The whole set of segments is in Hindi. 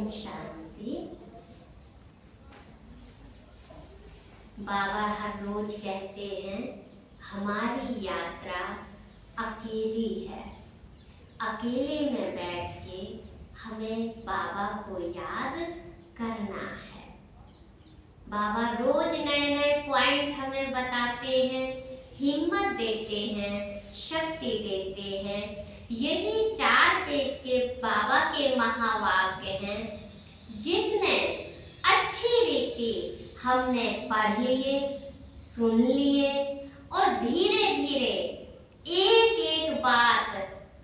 ओम शांति। बाबा हर रोज कहते हैं हमारी यात्रा अकेली है। अकेले में बैठ के हमें बाबा को याद करना है। बाबा रोज नए नए पॉइंट हमें बताते हैं, हिम्मत देते हैं, शक्ति देते हैं। यही 4 पेज के बाबा के महावाक्य हैं, जिसने अच्छी रीति हमने पढ़ लिए, सुन लिए और धीरे धीरे एक एक बात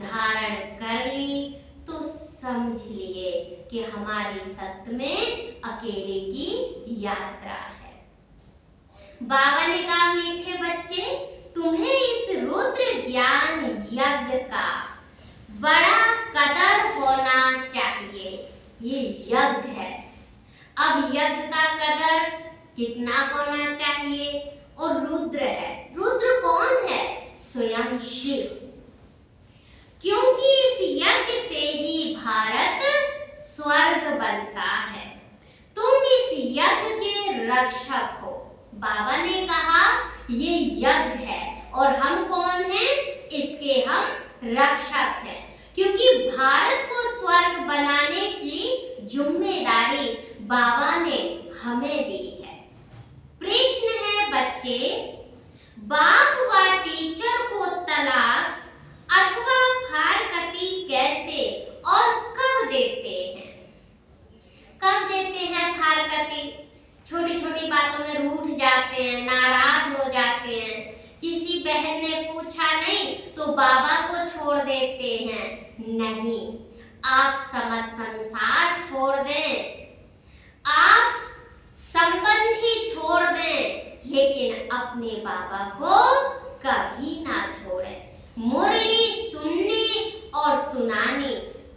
धारण कर ली तो समझ लिए कि हमारी सत्य में अकेले की यात्रा है। बाबा ने कहा, मीठे बच्चे, तुम्हें इस रुद्र ज्ञान यज्ञ का बड़ा कदर होना चाहिए। ये यज्ञ है। अब यज्ञ का कदर कितना होना चाहिए? और रुद्र है। रुद्र कौन है? स्वयं शिव। क्योंकि इस यज्ञ से ही भारत स्वर्ग बनता है। तुम इस यज्ञ के रक्षक हो। बाबा ने कहा ये यज्ञ है और हम कौन हैं? इसके हम रक्षक हैं, क्योंकि भारत को स्वर्ग बनाने की जिम्मेदारी बाबा ने हमें दी है। प्रश्न है बच्चे, बाप व टीचर को तलाक अथवा फारकती कैसे और कब देते हैं? कब देते हैं फारकती? छोटी छोटी बातों में रूठ जाते हैं, नाराज हो जाते हैं। किसी बहन ने पूछा नहीं तो बाबा को छोड़ देते हैं। नहीं, आप समझ संसार छोड़ दें, आप संबंधी छोड़ दें, लेकिन अपने बाबा को कभी ना छोड़ें। मुरली सुननी और सुनानी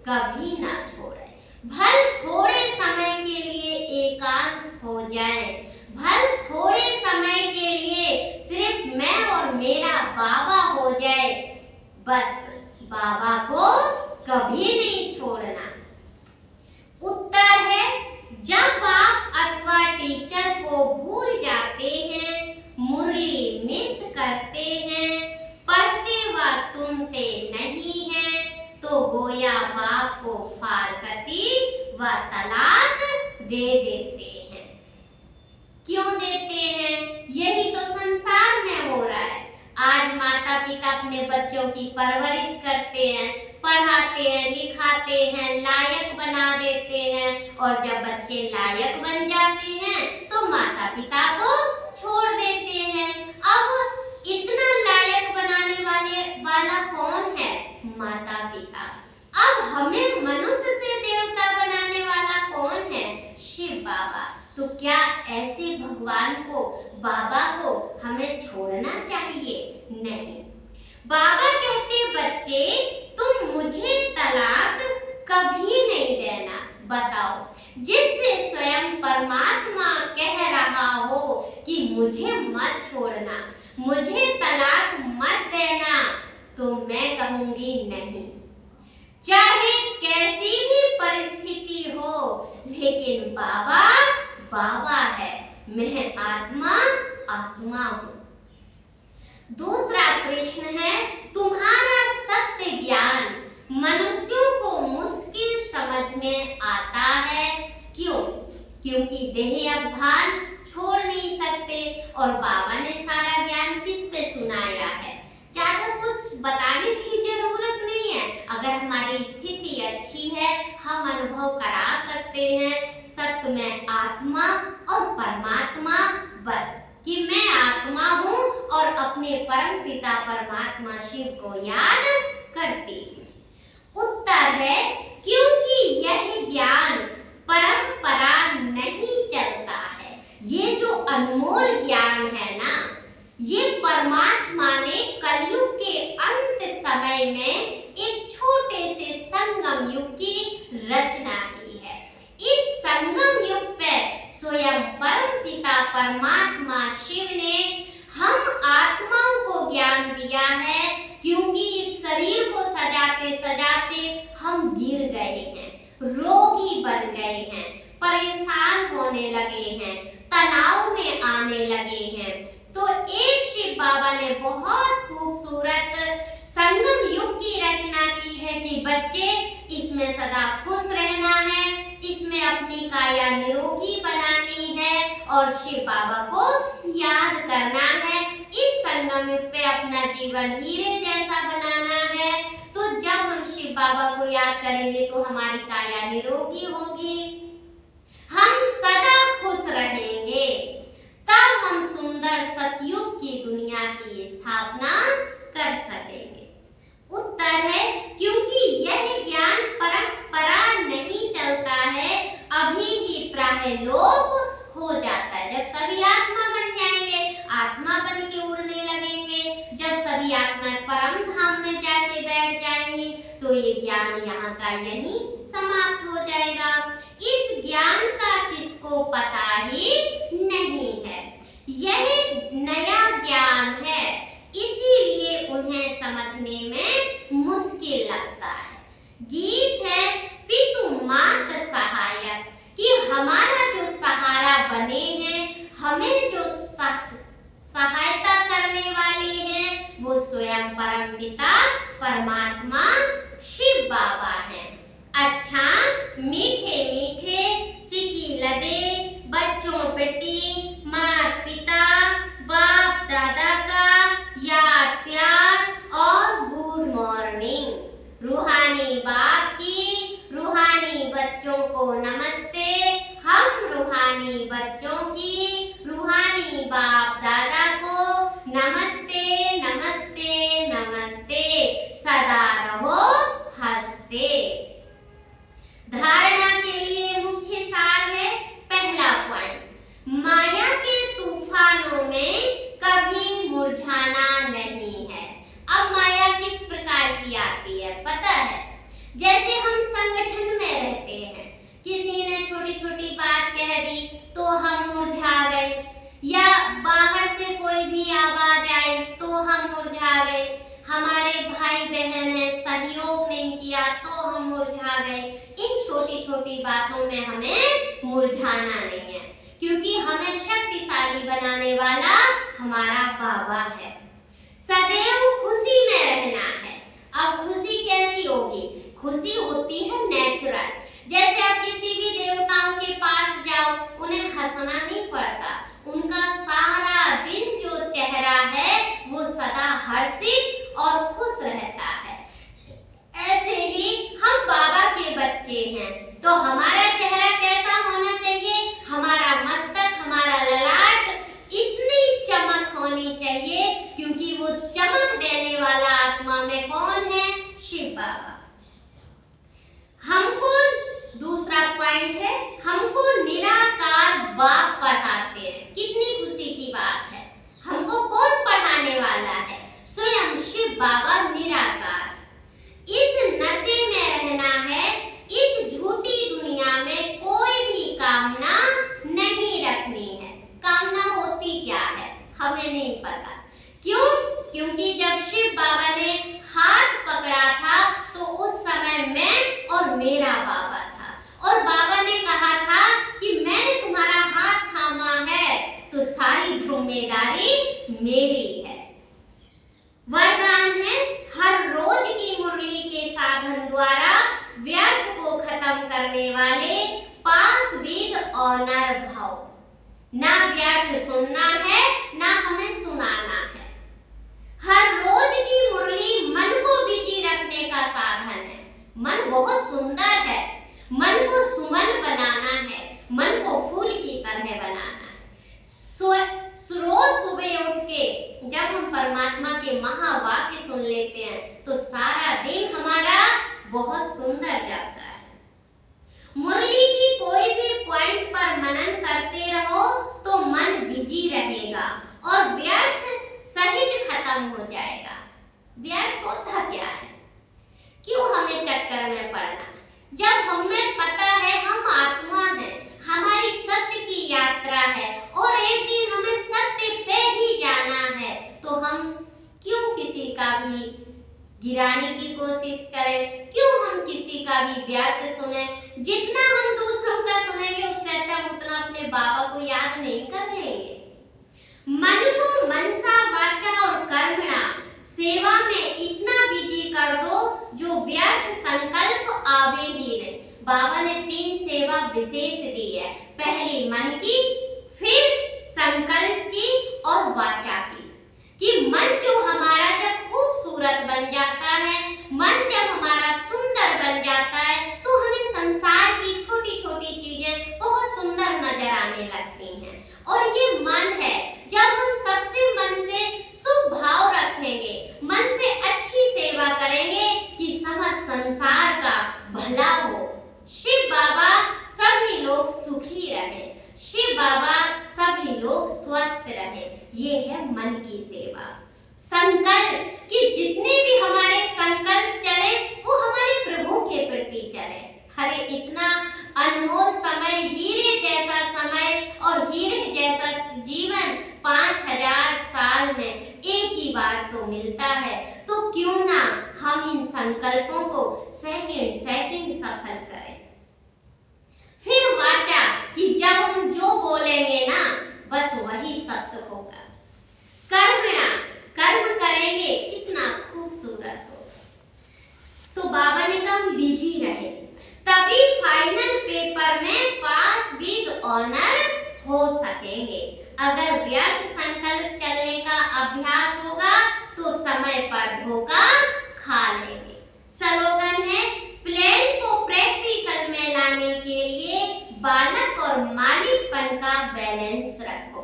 कभी ना छोड़ें। भल थोड़े समय के लिए एकांत हो जाएं, भल थोड़े समय के लिए सिर्फ मैं और मेरा बाबा हो जाए, बस बाबा को कभी नहीं छोड़ना। उत्तर है, जब आप अथवा टीचर को भूल जाते हैं, मुरली मिस करते हैं, पढ़ते व सुनते नहीं हैं, तो गोया बाप को फारकती व तलाक दे देते हैं। क्यों देते हैं? यही तो संसार में हो रहा है। आज माता पिता अपने बच्चों की परवरिश करते हैं, पढ़ाते हैं, लिखाते हैं, लायक बना देते हैं, और जब बच्चे लायक बन जाते हैं तो माता पिता को छोड़ देते हैं। अब इतना लायक बनाने वाला कौन है? माता पिता। अब हमें मनुष्य से देवता बनाने वाला कौन है? शिव बाबा। तो क्या ऐसे भगवान को, बाबा को हमें छोड़ना चाहिए? नहीं। बाबा कहते, बच्चे तुम मुझे तलाक कभी नहीं देना। बताओ, जिससे स्वयं परमात्मा कह रहा हो कि मुझे मत छोड़ना, मुझे तलाक मत देना, तो मैं कहूंगी नहीं। चाहे कैसी भी परिस्थिति हो, लेकिन बाबा बाबा है, मैं आत्मा आत्मा हूँ। दूसरा प्रश्न है, तुम्हारा सत्य ज्ञान मनुष्यों को मुश्किल समझ में आता है। क्यों? क्योंकि देह अभिमान छोड़ नहीं सकते, और बाबा ने सारा ज्ञान किस पे सुनाया है? ज्यादा कुछ बताने की जरूरत नहीं है। अगर हमारी स्थिति अच्छी है, हम अनुभव करा सकते हैं सत्य में आत्मा और परमात्मा, बस कि मैं आत्मा हूँ और अपने परम पिता परमात्मा शिव को याद करती हूँ। उत्तर है, क्योंकि यह ज्ञान परंपरा नहीं चलता है। ये जो अनमोल ज्ञान है ना, ये परमात्मा ने कलयुग के अंत समय में एक छोटे से संगम युग की रचना की है। इस संगम युग पे स्वयं परम पिता परमात्मा शिव ने हम आत्माओं को ज्ञान दिया है, क्योंकि इस शरीर को सजाते सजाते हम गिर गए हैं, रोगी बन गए तनाव में आने लगे हैं। तो एक शिव बाबा ने बहुत खूबसूरत संगम युग की रचना की है कि बच्चे इसमें सदा खुश रहना है, इसमें अपनी काया निरोगी बनानी है और शिव बाबा को याद करना है। इस संगम युग पे अपना जीवन हीरे जैसा बनाना है। तो जब हम शिव बाबा को याद करेंगे तो हमारी काया निरोगी होगी, हम सदा खुश रहेंगे, तब हम सुंदर सतयुग की दुनिया की स्थापना कर सकेंगे। उत्तर है क्योंकि यह ज्ञान परंपरा नहीं चलता है, अभी ही प्राय लोप हो जाता है। जब सभी आत्मा बन जाएंगे, आत्मा बन के उड़ने लगेंगे, जब सभी आत्माएं परम धाम में जाके बैठ जाएंगी तो ये ज्ञान यहाँ का यहीं समाप्त हो जाएगा। इस ज्ञान का किसको पता ही नहीं है, यह नया ज्ञान है, इसीलिए उन्हें समझने में मुश्किल लगता है। गीत है पितु मात सहायक कि हमारा जो सहारा बने हैं, हमें जो सहायता करने वाले हैं वो स्वयं परम पिता परमात्मा शिव बाबा हैं। अच्छा मीठे मीठे सिकी लदे बच्चों प्रति माता पिता बाप दादा का याद प्यार और गुड मॉर्निंग। रूहानी बाप की रूहानी बच्चों को नमस्ते, हम रूहानी बच्चों की रूहानी बाप दादा को नमस्ते नमस्ते नमस्ते, सदा रहो हंसते। धारणा के लिए मुख्य सार है, पहला पॉइंट, माया के तूफानों में कभी मुरझाना नहीं है। अब माया किस प्रकार की आती है पता है? जैसे हम संगठन में रहते हैं, किसी ने छोटी छोटी बात कह दी तो हम मुरझा गए, या बाहर से कोई भी आवाज आई तो हम मुरझा गए, हमारे भाई बहन ने सहयोग नहीं किया तो हम मुरझा गए। इन छोटी छोटी बातों में हमें मुरझाना नहीं है, क्योंकि हमें शक्तिशाली बनाने वाला हमारा बाबा है। सदैव खुशी में रहना है। अब खुशी कैसी होगी? खुशी होती है नेचुरल। जैसे आप किसी भी देवताओं के पास जाओ, उन्हें हंसना नहीं पड़ता, उनका सारा दिन जो चेहरा है वो सदा हर्षित और खुश रहता है। ऐसे ही हम बाबा के बच्चे हैं तो हमारा चेहरा कैसा होना चाहिए? हमारा मस्तक, हमारा ललाट इतनी चमक होनी चाहिए, क्योंकि वो चमक देने वाला आत्मा में कौन है? शिव बाबा। हमको दूसरा पॉइंट है, हमको निराकार बाप पढ़ाते हैं। कितनी खुशी की बात है, हमको कौन पढ़ाने वाला है? स्वयं शिव बाबा निराकार। इस नशे में रहना है, इस झूठी दुनिया में कोई भी कामना नहीं रखनी है। कामना होती क्या है हमें नहीं पता। क्यों? क्योंकि जब शिव बाबा ने हाथ पकड़ा था तो उस समय मैं और मेरा बाबा था, और बाबा ने कहा था कि मैंने तुम्हारा हाथ थामा है तो सारी जिम्मेदारी मेरी है। वरदान है, हर रोज की मुरली के साधन द्वारा व्यर्थ को खत्म करने वाले 5 विध ऑनर भाव। ना व्यर्थ सुनना है, ना हमें सुनाना है। हर रोज की मुरली मन को बिजी रखने का साधन है। मन बहुत सुंदर है, मन को सुमन बनाना है, मन को फूल की तरह बनाना है। रोज सुबह उठ के जब हम परमात्मा के महावाक्य सुन लेते हैं तो सारा दिन हमारा बहुत सुंदर जाता है। मुरली की कोई भी पॉइंट पर मनन करते रहो तो मन बिजी रहेगा और व्यर्थ सहज खत्म हो जाएगा। व्यर्थ होता क्या है? क्यों हमें चक्कर में पड़ना? जब हमें पता है हम आत्मा हैं, हमारी सत्य की यात्रा है और एक दिन हमें सत्य पे ही जाना है, तो हम क्यों किसी का भी गिराने की कोशिश करें? क्यों हम किसी का भी व्यर्थ सुने? जितना हम दूसरों का सुनेंगे उससे अच्छा हम उतना अपने बाबा को याद नहीं कर मन को मनसा वाचा और कर्मणा सेवा में इतना बिजी कर दो जो व्यर्थ संकल्प आवे ही नहीं। बाबा ने 3 सेवा विशेष दी है, पहली मन की, फिर संकल्प की और वाचा की। कि मन जो हमारा जब खूबसूरत बन जाता है, मन जब हमारा सुंदर बन जाता है, तो हमें संसार की छोटी छोटी चीजें बहुत सुंदर नजर आने लगती हैं। और ये मन है, जब हम सबसे मन से शुभ भाव रखेंगे, मन से अच्छी सेवा करेंगे कि समस्त संसार का भला हो। शिव बाबा सभी लोग सुखी रहे, शिव बाबा सभी लोग स्वस्थ रहे, ये है मन की सेवा। संकल्प कि जितने भी हमारे संकल्प चले वो हमारे प्रभु के प्रति चले। अरे इतना अनमोल समय, हीरे जैसा समय और हीरे जैसा जीवन 5000 साल में एक ही बार तो मिलता है, तो क्यों ना हम इन संकल्पों को सेकंड सेकंड सफल करें। फिर वाचा कि जब हम जो बोलेंगे ना बस वही सत्य होगा। कर्मणा, कर्म करेंगे कितना खूबसूरत हो। तो बाबा ने कहा बिजी रहे, तभी फाइनल पेपर में पास विद ऑनर हो सकेंगे। अगर व्यर्थ संकल्प चलने का अभ्यास होगा तो समय पर धोखा खा लेंगे। स्लोगन है, प्लान को प्रैक्टिकल में लाने के लिए बालक और मालिकपन का बैलेंस रखो।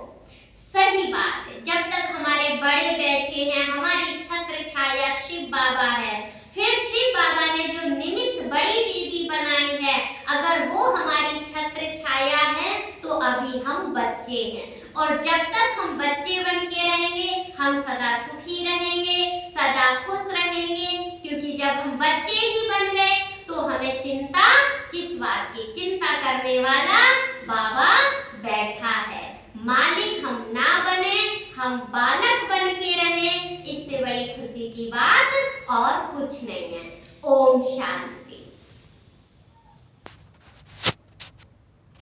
सही बात है, जब तक हमारे बड़े बैठे हैं, हमारी छत्र छाया शिव बाबा है, फिर शिव बाबा ने जो निमित्त बड़ी दीदी बनाई है, अगर वो हमारी छत्र छाया है तो अभी हम बच्चे हैं। और जब तक हम बच्चे बन के रहेंगे, हम सदा सुखी रहेंगे, सदा खुश रहेंगे, क्योंकि जब हम बच्चे ही बन गए तो हमें चिंता किस बात की? चिंता करने वाला बाबा बैठा है। मालिक हम ना बने, हम बालक बन के रहें, इससे बड़ी खुशी की बात और कुछ नहीं है। ओम शांति।